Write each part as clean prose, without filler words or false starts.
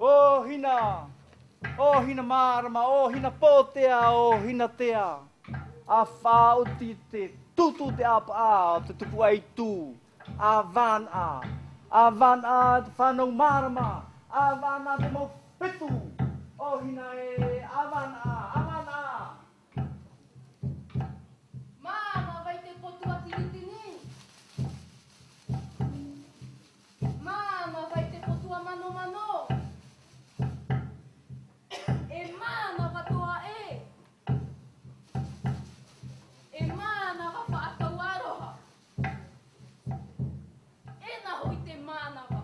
O hina marama, o hina potea, o hina tea. A whao te tutu te apa a, te tupu ai tū. A van a, te whanau marama. A van a te mau pitu. O hina e, a van a. Mama, vai te potua tiritini. Mama, vai te potua mano. E mana katoa e. E mana ka whaatawaroha. E na hoi te mana ka.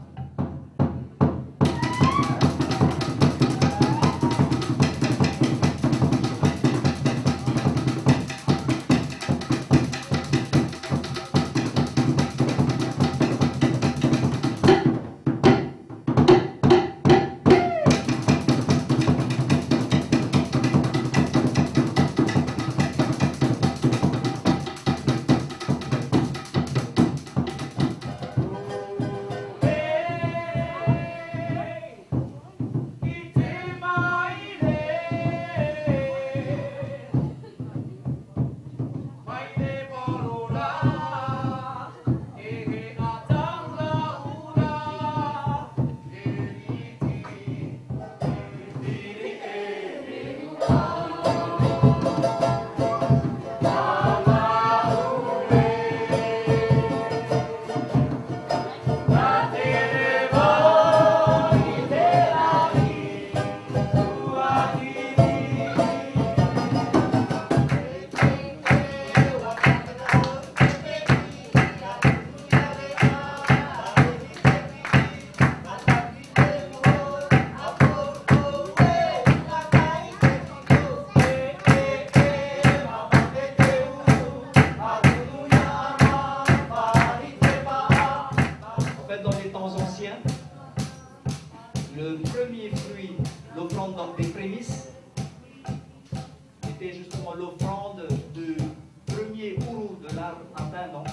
Le premier fruit, l'offrande donc des prémices, était justement l'offrande du premier ourou de l'arbre atteint. Donc.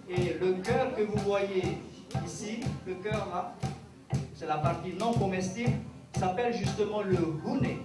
Et le cœur que vous voyez ici, le cœur là, c'est la partie non comestible, s'appelle justement le hune.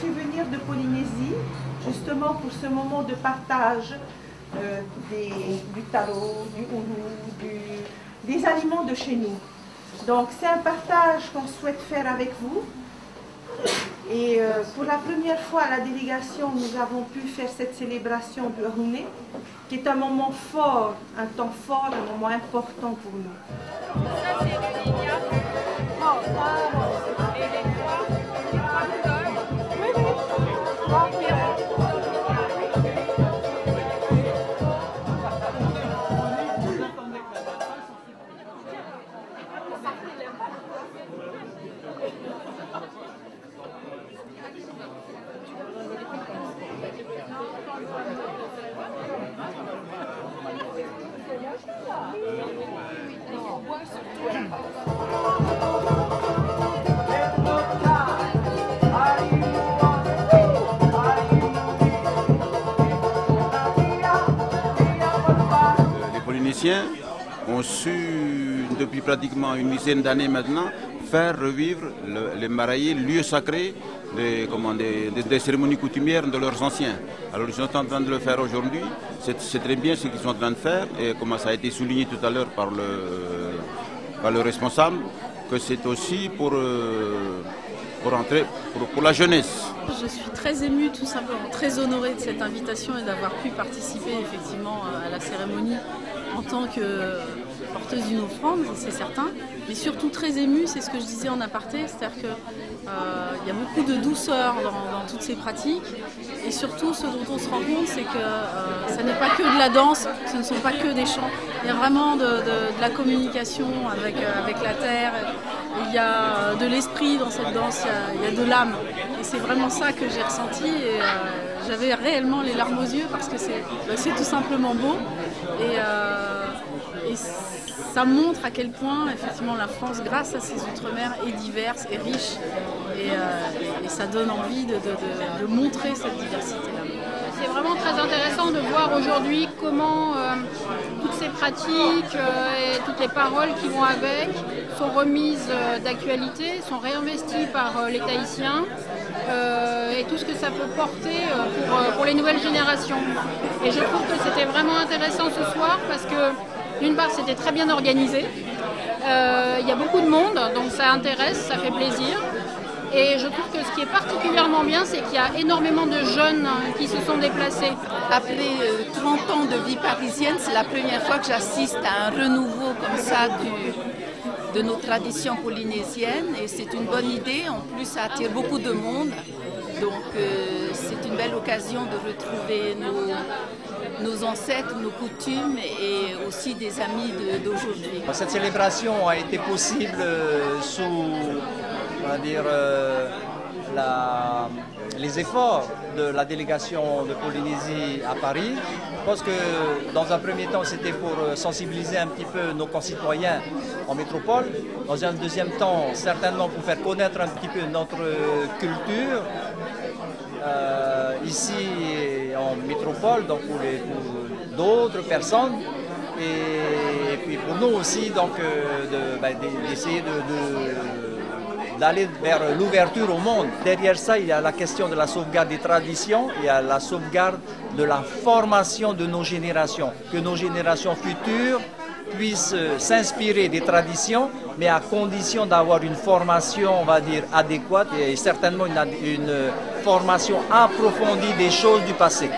Fait venir de Polynésie, justement pour ce moment de partage du taro, du ourou, des aliments de chez nous. Donc c'est un partage qu'on souhaite faire avec vous. Et pour la première fois à la délégation, nous avons pu faire cette célébration du Hune, qui est un moment fort, un temps fort, un moment important pour nous. Ça, c'est le lignard. Et les trois couleurs. polynésien ont su, depuis pratiquement une dizaine d'années maintenant, faire revivre les maraillés, lieux sacrés des cérémonies coutumières de leurs anciens. Alors ils sont en train de le faire aujourd'hui, c'est très bien ce qu'ils sont en train de faire, et comme ça a été souligné tout à l'heure par le responsable, que c'est aussi pour la jeunesse. Je suis très émue, tout simplement, très honorée de cette invitation et d'avoir pu participer effectivement à la cérémonie en tant que porteuse d'une offrande, c'est certain, mais surtout très émue, c'est ce que je disais en aparté, c'est-à-dire qu'il y a beaucoup de douceur dans toutes ces pratiques, et surtout ce dont on se rend compte, c'est que ça n'est pas que de la danse, ce ne sont pas que des chants, il y a vraiment de la communication avec la terre, il y a de l'esprit dans cette danse, il y a de l'âme, et c'est vraiment ça que j'ai ressenti, et j'avais réellement les larmes aux yeux parce que c'est tout simplement beau, et ça montre à quel point effectivement la France, grâce à ses outre-mer, est diverse et riche, et ça donne envie de montrer cette diversité-là. C'est vraiment très intéressant de voir aujourd'hui comment toutes ces pratiques et toutes les paroles qui vont avec sont remises d'actualité, sont réinvesties par les Tahitiens et tout ce que ça peut porter pour les nouvelles générations. Et je trouve que c'était vraiment intéressant ce soir parce que d'une part c'était très bien organisé, il y a beaucoup de monde donc ça intéresse, ça fait plaisir. Et je trouve que ce qui est particulièrement bien, c'est qu'il y a énormément de jeunes qui se sont déplacés. Après 30 ans de vie parisienne, c'est la première fois que j'assiste à un renouveau comme ça de nos traditions polynésiennes. Et c'est une bonne idée. En plus, ça attire beaucoup de monde. Donc c'est une belle occasion de retrouver nos ancêtres, nos coutumes et aussi des amis d'aujourd'hui. Cette célébration a été possible sous, on va dire, les efforts de la délégation de Polynésie à Paris. Je pense que dans un premier temps, c'était pour sensibiliser un petit peu nos concitoyens en métropole. Dans un deuxième temps, certainement pour faire connaître un petit peu notre culture ici en métropole, donc pour d'autres personnes. Et puis pour nous aussi, donc d'essayer d'aller vers l'ouverture au monde. Derrière ça, il y a la question de la sauvegarde des traditions, il y a la sauvegarde de la formation de nos générations, que nos générations futures puissent s'inspirer des traditions, mais à condition d'avoir une formation, on va dire, adéquate et certainement une formation approfondie des choses du passé.